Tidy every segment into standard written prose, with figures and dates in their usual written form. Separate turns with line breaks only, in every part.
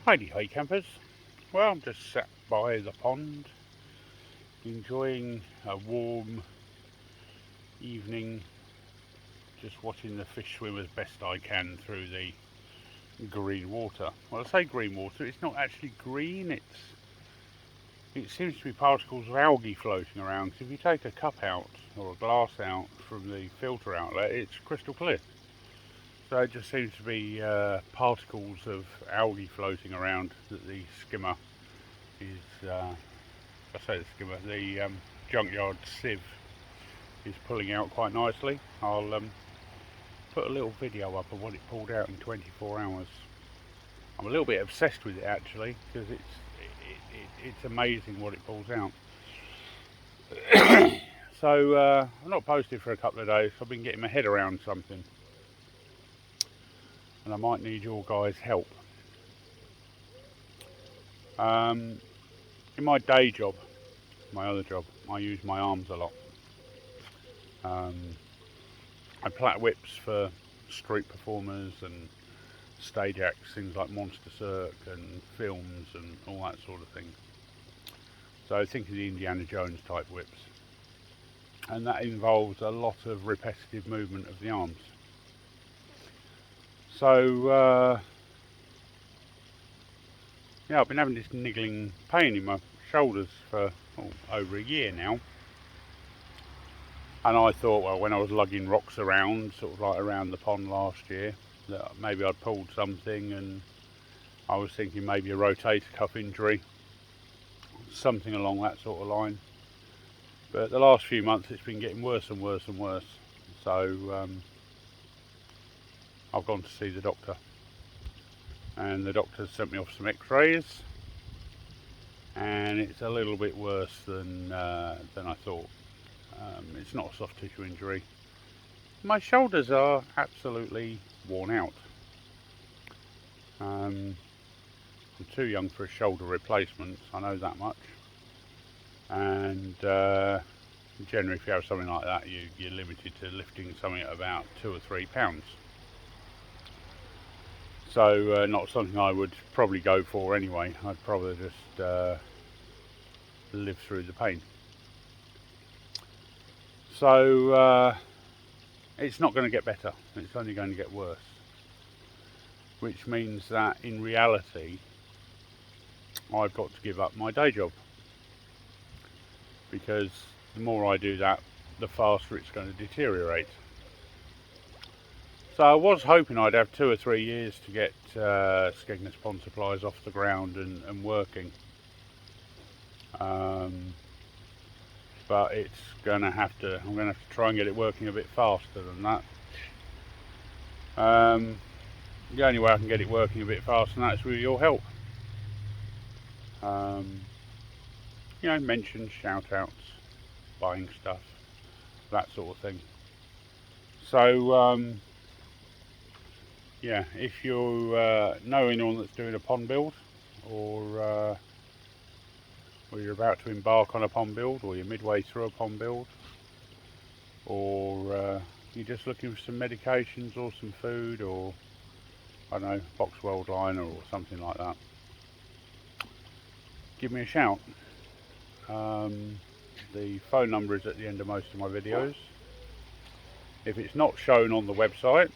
Heidi hi campers. Well, I'm just sat by the pond enjoying a warm evening, just watching the fish swim as best I can through the green water. Well, I say green water, it's not actually green, it seems to be particles of algae floating around, because if you take a cup out or a glass out from the filter outlet, it's crystal clear. So it just seems to be particles of algae floating around that the skimmer is, the junkyard sieve is pulling out quite nicely. I'll put a little video up of what it pulled out in 24 hours. I'm a little bit obsessed with it actually, because it's amazing what it pulls out. So I've not posted for a couple of days. I've been getting my head around something, and I might need your guys' help. In my day job, my other job, I use my arms a lot. I plait whips for street performers and stage acts, things like Monster Cirque and films and all that sort of thing. So think of the Indiana Jones type whips, and that involves a lot of repetitive movement of the arms. So yeah, I've been having this niggling pain in my shoulders for over a year now, and I thought, well, when I was lugging rocks around, sort of like around the pond last year, that maybe I'd pulled something, and I was thinking maybe a rotator cuff injury, something along that sort of line. But the last few months it's been getting worse and worse and worse, so I've gone to see the doctor, and the doctor sent me off some x-rays, and it's a little bit worse than I thought. It's not a soft tissue injury. My shoulders are absolutely worn out. I'm too young for a shoulder replacement, I know that much. And generally if you have something like that, you're limited to lifting something at about 2 or 3 pounds. So not something I would probably go for anyway. I'd probably just live through the pain. So it's not going to get better, it's only going to get worse, which means that in reality I've got to give up my day job, because the more I do that, the faster it's going to deteriorate. So I was hoping I'd have 2 or 3 years to get skegnesspond supplies off the ground and working. But it's I'm going to have to try and get it working a bit faster than that. The only way I can get it working a bit faster than that is with your help. You know, mentions, shout outs, buying stuff, that sort of thing. So yeah, if you know anyone that's doing a pond build, or you're about to embark on a pond build, or you're midway through a pond build, or you're just looking for some medications or some food, or I don't know, box weld liner or something like that, give me a shout. The phone number is at the end of most of my videos. If it's not shown on the website,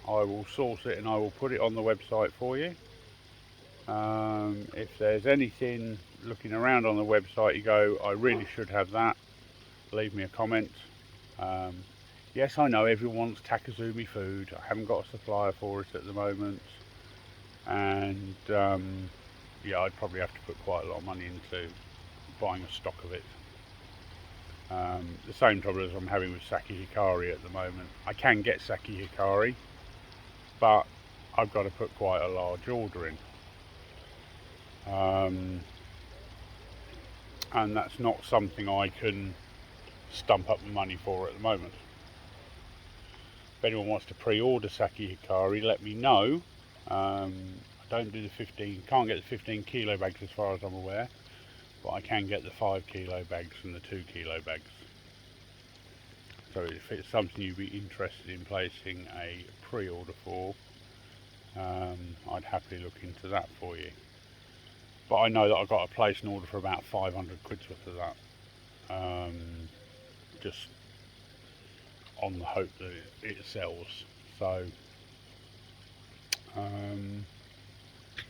I will source it and I will put it on the website for you. If there's anything looking around on the website you go, I really should have that, leave me a comment. Yes, I know everyone wants Takazumi food. I haven't got a supplier for it at the moment, and yeah, I'd probably have to put quite a lot of money into buying a stock of it. The same trouble as I'm having with sake hikari at the moment. I can get sake hikari, but I've got to put quite a large order in. And that's not something I can stump up the money for at the moment. If anyone wants to pre-order sake hikari, let me know. I don't do can't get the 15 kilo bags as far as I'm aware, but I can get the 5 kilo bags and the 2 kilo bags. So if it's something you'd be interested in placing a pre-order for, I'd happily look into that for you. but I know that I've got to place an order for about 500 quid's worth of that, just on the hope that it sells. So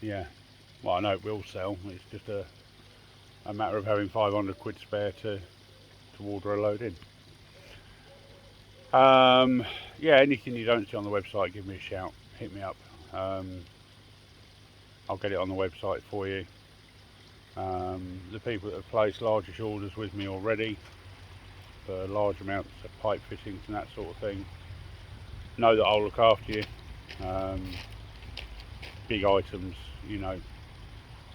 yeah, well, I know it will sell. It's just a matter of having 500 quid spare to order a load in. Yeah, anything you don't see on the website, give me a shout, hit me up. I'll get it on the website for you. The people that have placed largish orders with me already for large amounts of pipe fittings and that sort of thing know that I'll look after you. Big items, you know,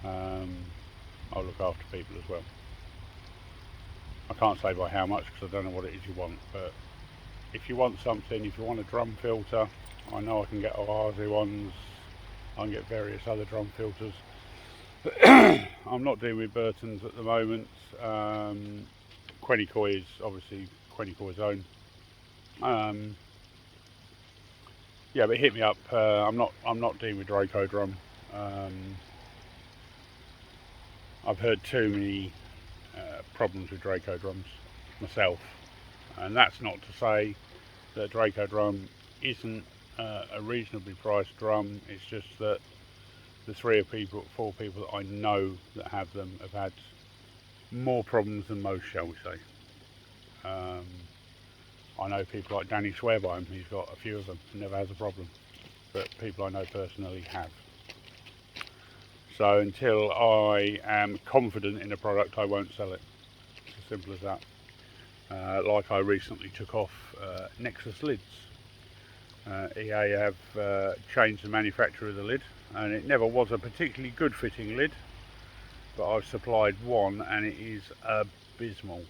I'll look after people as well. I can't say by how much because I don't know what it is you want, but if you want something, if you want a drum filter, I know I can get Oasis ones, I can get various other drum filters. I'm not dealing with Burton's at the moment. Quenicoi is obviously Quenicoi's own. Yeah, but hit me up. I'm not dealing with Draco drum. I've heard too many problems with Draco drums myself, and that's not to say that Draco drum isn't a reasonably priced drum. It's just that the 4 people that I know that have them have had more problems than most, shall we say. I know people like Danny swear by him, he's got a few of them and never has a problem, but people I know personally have. So until I am confident in a product, I won't sell it. It's as simple as that. Like I recently took off Nexus lids. EA have changed the manufacturer of the lid, and it never was a particularly good fitting lid, but I've supplied one and it is abysmal.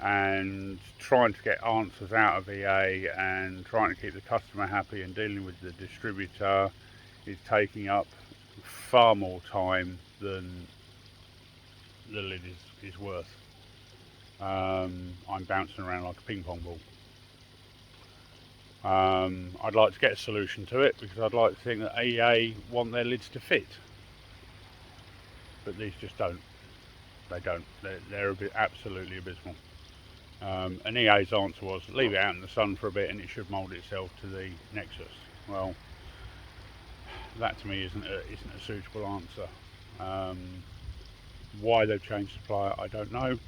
And trying to get answers out of EA and trying to keep the customer happy and dealing with the distributor is taking up far more time than the lid is worth. I'm bouncing around like a ping pong ball. I'd like to get a solution to it because I'd like to think that EA want their lids to fit, but these just don't. They don't. They're absolutely abysmal. And EA's answer was leave it out in the sun for a bit and it should mould itself to the Nexus. Well, that to me isn't a suitable answer. Why they've changed supplier, I don't know.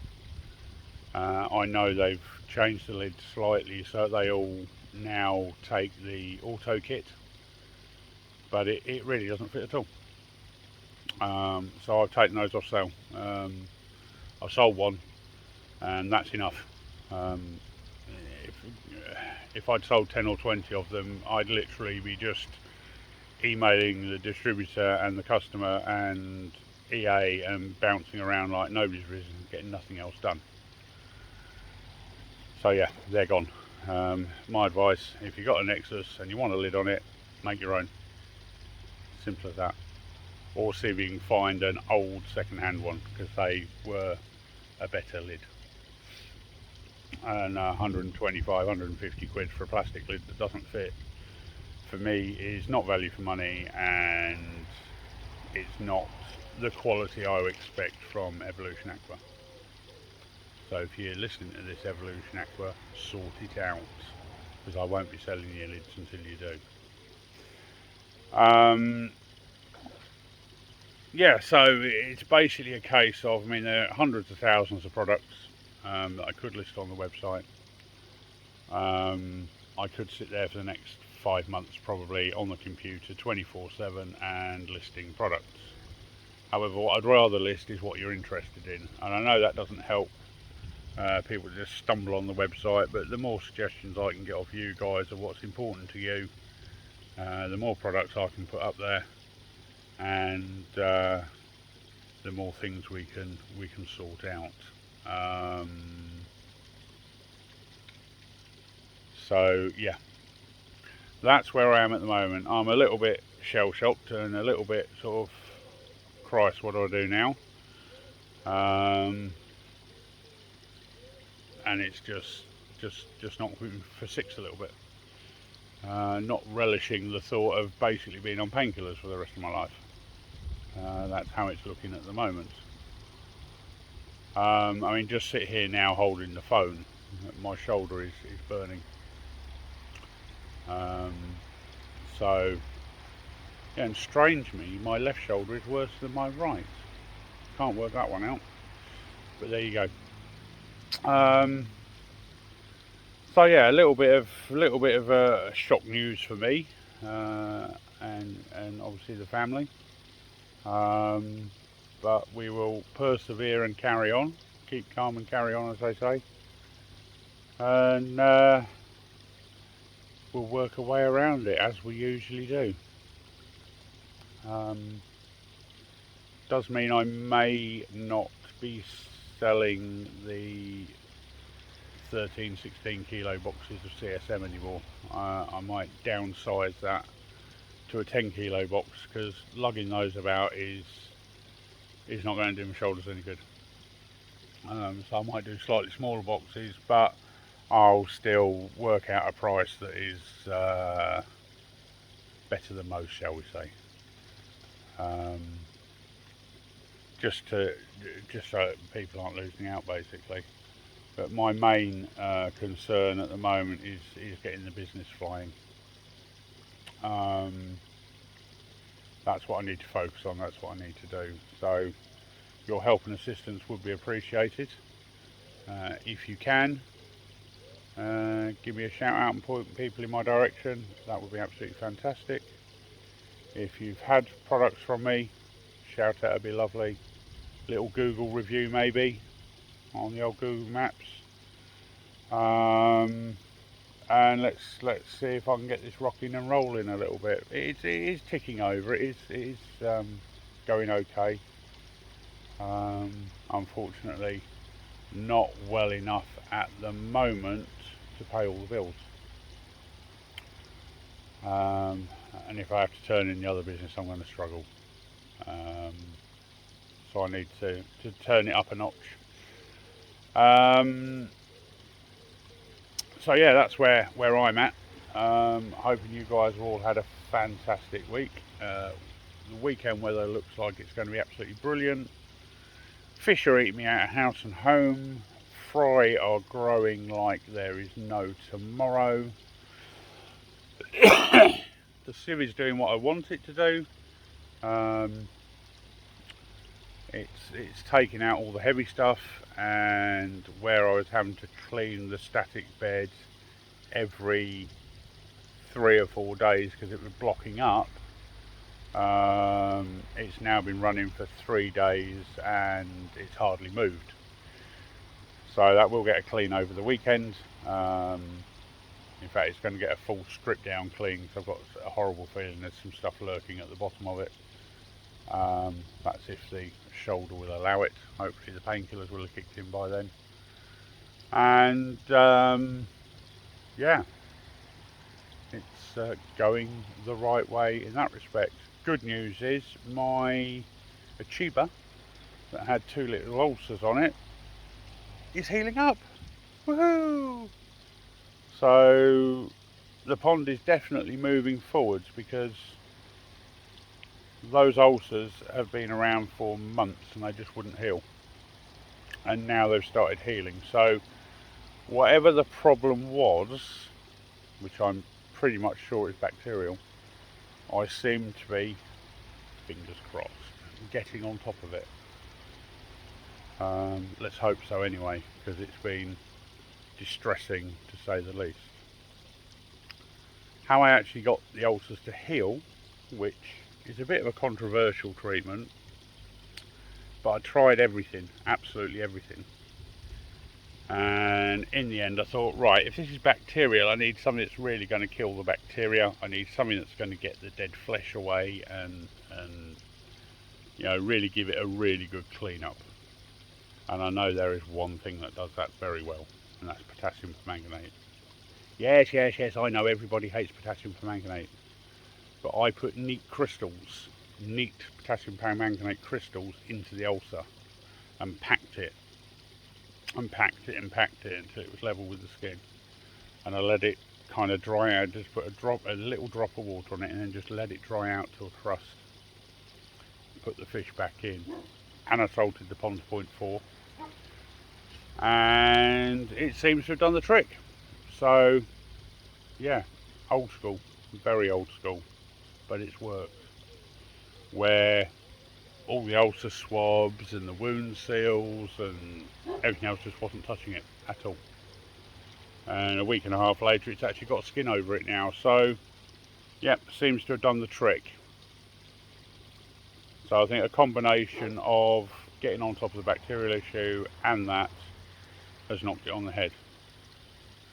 I know they've changed the lid slightly so they all now take the auto kit, but it really doesn't fit at all. So I've taken those off sale. I've sold one and that's enough. If I'd sold 10 or 20 of them, I'd literally be just emailing the distributor and the customer and EA and bouncing around like nobody's business, getting nothing else done. So yeah, they're gone. My advice, if you've got a Nexus and you want a lid on it, make your own. Simple as that. Or see if you can find an old second-hand one, because they were a better lid. And 125, 150 quid for a plastic lid that doesn't fit, for me, is not value for money, and it's not the quality I would expect from Evolution Aqua. So if you're listening to this, Evolution Aqua, sort it out, because I won't be selling you lids until you do. Yeah, so it's basically a case of, I mean, there are hundreds of thousands of products that I could list on the website. I could sit there for the next 5 months probably on the computer 24/7 and listing products. However, what I'd rather list is what you're interested in, and I know that doesn't help people just stumble on the website, but the more suggestions I can get off you guys of what's important to you, the more products I can put up there, and the more things we can sort out. So yeah, that's where I am at the moment. I'm a little bit shell shocked and a little bit sort of, Christ, what do I do now? And it's just knocked me for six a little bit. Not relishing the thought of basically being on painkillers for the rest of my life. That's how it's looking at the moment. I mean, just sit here now holding the phone, my shoulder is burning. So, yeah, and strangely, my left shoulder is worse than my right. Can't work that one out, but there you go. So yeah, a little bit of shock news for me, and obviously the family. But we will persevere and carry on, keep calm and carry on, as they say, and we'll work a way around it as we usually do. Does mean I may not be selling the 13-16 kilo boxes of CSM anymore. I might downsize that to a 10 kilo box, because lugging those about is not going to do my shoulders any good. So I might do slightly smaller boxes, but I'll still work out a price that is better than most, shall we say. Just so people aren't losing out, basically. But my main concern at the moment is getting the business flying. That's what I need to focus on, that's what I need to do. So your help and assistance would be appreciated. If you can, give me a shout out and point people in my direction, that would be absolutely fantastic. If you've had products from me, shout out, it'd be lovely. Little Google review maybe on the old Google Maps. And let's see if I can get this rocking and rolling a little bit. It is ticking over. It is going okay. Unfortunately, not well enough at the moment to pay all the bills. And if I have to turn in the other business, I'm going to struggle. So I need to turn it up a notch. So yeah, that's where I'm at. Hoping you guys have all had a fantastic week. The weekend weather looks like it's going to be absolutely brilliant. Fish are eating me out of house and home. Fry are growing like there is no tomorrow. The sieve is doing what I want it to do. It's taking out all the heavy stuff, and where I was having to clean the static bed every 3 or 4 days because it was blocking up, it's now been running for 3 days and it's hardly moved. So that will get a clean over the weekend. In fact, it's going to get a full strip down clean, because I've got a horrible feeling there's some stuff lurking at the bottom of it. That's if the shoulder will allow it. Hopefully the painkillers will have kicked in by then. And yeah, it's going the right way in that respect. Good news is my Achiba that had 2 little ulcers on it is healing up. Woohoo! So the pond is definitely moving forwards, because those ulcers have been around for months and they just wouldn't heal, and now they've started healing. So whatever the problem was, which I'm pretty much sure is bacterial, I seem to be, fingers crossed, getting on top of it. Let's hope so anyway, because it's been distressing to say the least. How I actually got the ulcers to heal, which is a bit of a controversial treatment, but I tried everything, absolutely everything, and in the end I thought, right, if this is bacterial, I need something that's really going to kill the bacteria. I need something that's going to get the dead flesh away and you know, really give it a really good clean up. And I know there is one thing that does that very well, and that's potassium permanganate. Yes, I know everybody hates potassium permanganate, but I put neat potassium permanganate crystals into the ulcer and packed it until it was level with the skin, and I let it kind of dry out. Just put a little drop of water on it and then just let it dry out to a crust. put the fish back in, and I salted the pond to 0.4, and it seems to have done the trick. So yeah, old school, very old school, but it's worked. Where all the ulcer swabs and the wound seals and everything else just wasn't touching it at all. And a week and a half later, it's actually got skin over it now. So yeah, seems to have done the trick. So I think a combination of getting on top of the bacterial issue and that has knocked it on the head.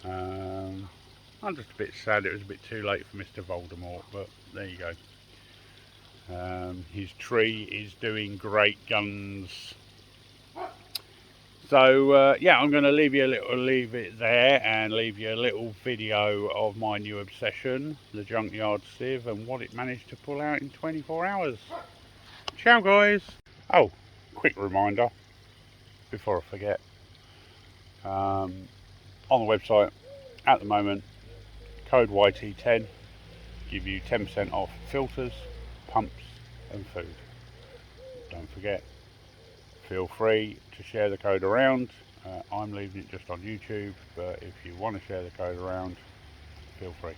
I'm just a bit sad it was a bit too late for Mr. Voldemort, but there you go. His tree is doing great guns. So yeah, I'm going to leave it there and leave you a little video of my new obsession, the junkyard sieve, and what it managed to pull out in 24 hours. Ciao guys! Oh, quick reminder before I forget. On the website at the moment, code YT10 give you 10% off filters, pumps and food. Don't forget, feel free to share the code around. I'm leaving it just on YouTube, but if you want to share the code around, feel free.